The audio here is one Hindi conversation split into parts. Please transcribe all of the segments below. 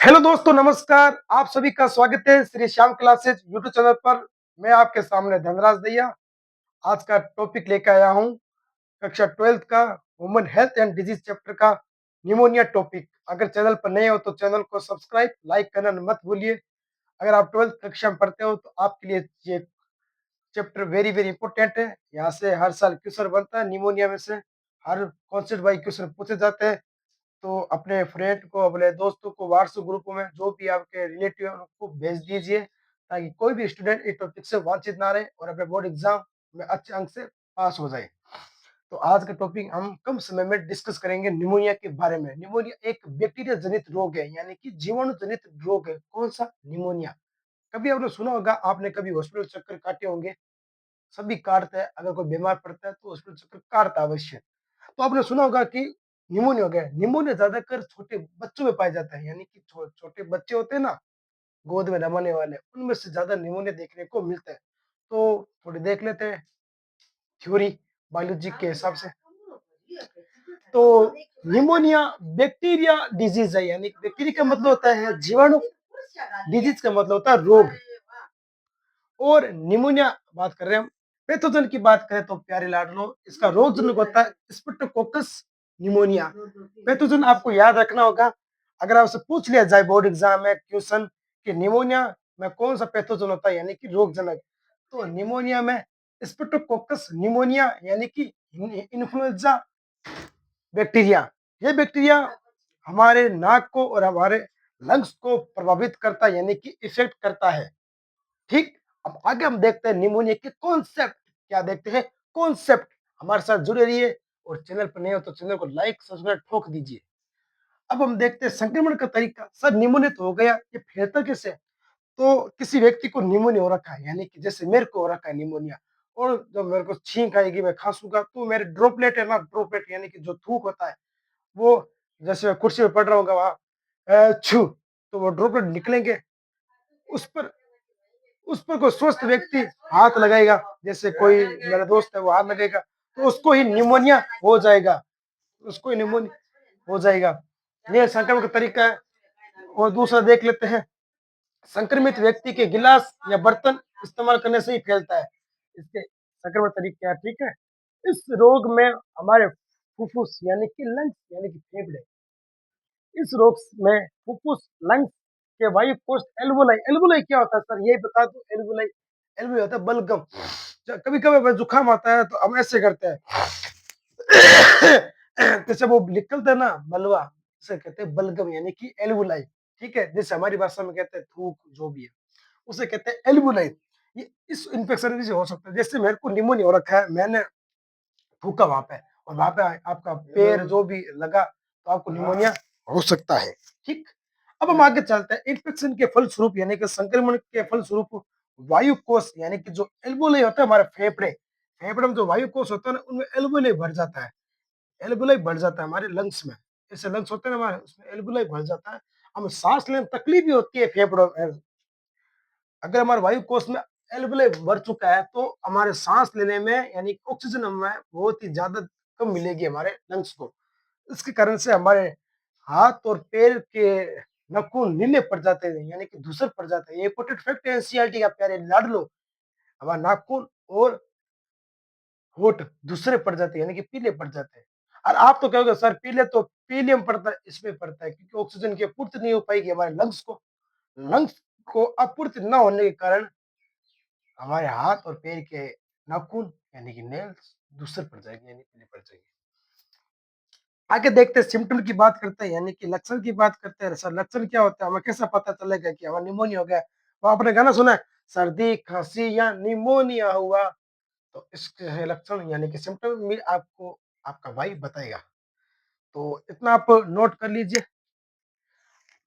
हेलो दोस्तों, नमस्कार। आप सभी का स्वागत है Shri Shyam classes YouTube channel पर। मैं आपके सामने धनराज दैया आज का टॉपिक लेकर आया हूं, कक्षा 12th का women health and disease chapter का निमोनिया टॉपिक। अगर चैनल पर नए हो तो चैनल को सब्सक्राइब लाइक करना मत भूलिए। अगर आप 12th कक्षा में पढ़ते हो तो आपके लिए ये चैप्टर वेरी वेरी इंपॉर्टेंट है। यहाँ से हर साल क्वेश्चन बनता है, निमोनिया में से हर कॉन्सेप्ट वाइज क्वेश्चन पूछे जाते हैं। तो अपने फ्रेंड को, अपने दोस्तों को व्हाट्सएप ग्रुप में जो भी आपके रिलेटिव है उनको भेज दीजिए, ताकि कोई भी स्टूडेंट इस टॉपिक से वंचित ना रहे और अपने बोर्ड एग्जाम में अच्छे अंक से पास हो जाए। तो आज का टॉपिक हम कम समय में डिस्कस करेंगे निमोनिया के बारे में। निमोनिया एक बैक्टीरिया जनित रोग है, यानी कि जीवाणु जनित रोग है। कौन सा? निमोनिया। कभी आपने सुना होगा, आपने कभी हॉस्पिटल चक्कर काटे होंगे। सभी काटते हैं, अगर कोई बीमार पड़ता है तो हॉस्पिटल चक्कर काटता है अवश्य। तो आपने सुना होगा कि निमोनिया हो गया। निमोनिया ज्यादातर छोटे बच्चों में पाया जाता है, यानी कि छोटे बच्चे होते हैं ना, गोद में रमाने वाले, उनमें से ज्यादा निमोनिया देखने को मिलता है। तो थोड़ी देख लेते हैं थ्योरी बायोलॉजी के हिसाब से। तो निमोनिया बैक्टीरिया डिजीज है, यानी बैक्टीरिया का मतलब होता है जीवाणु, डिजीज का मतलब होता है रोग। और निमोनिया बात कर रहे हैं हम। पैथोजन की बात करें तो प्यारे लाडलो, इसका रोगजनक होता है स्ट्रेप्टोकोकस निमोनिया। पैथोजन आपको याद रखना होगा। अगर आपसे पूछ लिया जाए बोर्ड एग्जाम में क्वेश्चन कि निमोनिया में कौन सा पैथोजन होता है, यानी कि रोगजनक, तो निमोनिया में स्ट्रेप्टोकोकस निमोनिया, यानी कि इन्फ्लुएंजा बैक्टीरिया। ये बैक्टीरिया हमारे नाक को और हमारे लंग्स को प्रभावित करता है, यानी कि इफेक्ट करता है। ठीक। अब आगे हम देखते हैं निमोनिया के कॉन्सेप्ट। क्या देखते हैं? कॉन्सेप्ट। हमारे साथ जुड़े रहिए और चैनल पर नए हो तो चैनल को लाइक सब्सक्राइब ठोक दीजिए। अब हम देखते हैं संक्रमण का तरीका। सर निमोनिया तो हो गया, ये फैलता कैसे? तो किसी व्यक्ति को निमोनिया हो रखा है, यानी कि जैसे मेरे को हो रखा है निमोनिया, और जब मेरे को छींक आएगी, मैं खांसूंगा, तो मेरे ड्रॉपलेट है ना, ड्रॉपलेट यानी कि जो थूक होता है वो, जैसे मैं कुर्सी पे पड़ रहा हूँ वहां छू, तो वो ड्रॉपलेट निकलेंगे। उस पर उस पर कोई स्वस्थ व्यक्ति हाथ लगाएगा, जैसे कोई मेरा दोस्त है वो हाथ लगेगा, तो उसको ही निमोनिया हो जाएगा, उसको ही निमोनिया हो जाएगा। ये संक्रमण का तरीका है। और दूसरा देख लेते हैं, संक्रमित व्यक्ति के गिलास या बर्तन इस्तेमाल करने से ही फैलता है। इसके संक्रमण तरीके क्या है? ठीक है। इस रोग में हमारे फुफ्फुस यानी कि लंग्स यानी कि फेफड़े, इस रोग में फुफ्फुस लंग्स के वायु कोष एल्वोलाई। एल्वोलाई क्या होता है सर, ये बता दो। एल्वोलाई, एल्वोलाई होता है बलगम। कभी कभी जुकाम आता है तो हम ऐसे करते हैं जैसे वो निकलता है ना मलवा, उसे कहते हैं बलगम, यानी कि एल्वोलाई। ठीक है, जैसे हमारी भाषा में कहते हैं थूक, जो भी है उसे कहते हैं एल्वोलाई। ये इस इन्फेक्शन से हो सकता है। जैसे मेरे को निमोनिया हो रखा है, मैंने थूका वहां पे, और वहां पे आपका पैर जो भी लगा, तो आपको निमोनिया हो सकता है। ठीक। अब हम आगे चलते हैं। इन्फेक्शन के फलस्वरूप, यानी कि संक्रमण के फलस्वरूप वायु कोष, यानी कि जो एल्वोलाई होता है हमारे फेफड़े, फेफड़े में जो वायु कोष होता है ना, उनमें एल्वोलाई भर जाता है। एल्वोलाई भर जाता है हमारे लंग्स में। जैसे लंग्स होते हैं ना हमारे, उसमें एल्वोलाई भर जाता है। हमें सांस लेने में तकलीफ भी होती है फेफड़ों में। अगर हमारे वायु कोष में एल्वोलाई भर चुका है तो हमारे सांस लेने में, यानी ऑक्सीजन हमें बहुत ही ज्यादा कम मिलेगी हमारे लंग्स को। इसके कारण से हमारे हाथ और पैर के नाखून नीले पड़ जाते हैं, यानी कि धूसर पड़ जाते हैं। ये इंपॉर्टेंट फैक्ट है एनसीईआरटी का, प्यारे लाड लो। हमारा नाखून और होठ दूसरे पड़ जाते हैं, यानी कि पीले पड़ जाते हैं। और आप तो कहोगे सर पीले तो पीलियम पड़ता है, इसमें पड़ता है क्योंकि ऑक्सीजन की आपूर्ति नहीं हो पाएगी हमारे लंग्स को। लंग्स को आपूर्ति न होने के कारण हमारे हाथ और पैर के नाखून, यानी कि नेल्स, दूसरे पड़ जाएंगे, यानी पीले पड़ जाएंगे। आगे देखते हैं, सिम्टम की बात करते हैं, यानी कि लक्षण की बात करते हैं। सर लक्षण क्या होता है, हमें कैसा पता चलेगा कि हमारा निमोनिया हो गया? वो आपने गाना सुना है, सर्दी खांसी या निमोनिया हुआ, तो इसके लक्षण यानी कि सिम्टम भी आपको आपका भाई बताएगा। तो इतना आप नोट कर लीजिए।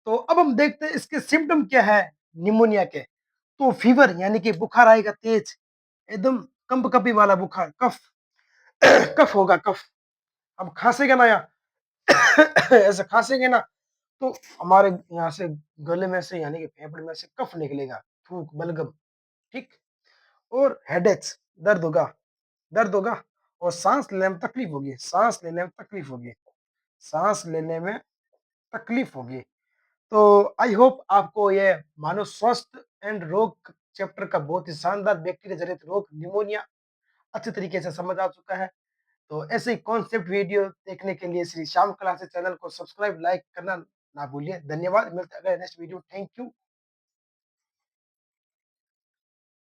तो अब हम देखते हैं इसके सिम्टम क्या है निमोनिया के। तो फीवर, यानी कि बुखार आएगा तेज, एकदम कंपकपी वाला बुखार, कफ कफ होगा, कफ। हम खांसेगा ना या ऐसे खांसेंगे ना, तो हमारे यहाँ से गले में से, यानी कि फेफड़े में से कफ निकलेगा, थूक, बलगम। ठीक। और हेडेक्स, दर्द होगा, दर्द होगा। और सांस लेने में तकलीफ होगी, सांस लेने में तकलीफ होगी, सांस लेने में तकलीफ होगी। तो आई होप आपको ये मानव स्वास्थ्य एंड रोग चैप्टर का बहुत ही शानदार बैक्टीरिया जनित रोग निमोनिया अच्छे तरीके से समझ आ चुका है। तो ऐसे ही कॉन्सेप्ट वीडियो देखने के लिए श्री श्याम क्लासेस चैनल को सब्सक्राइब, लाइक करना ना भूलिए। धन्यवाद, मिलते हैं अगले नेक्स्ट वीडियो। Thank you.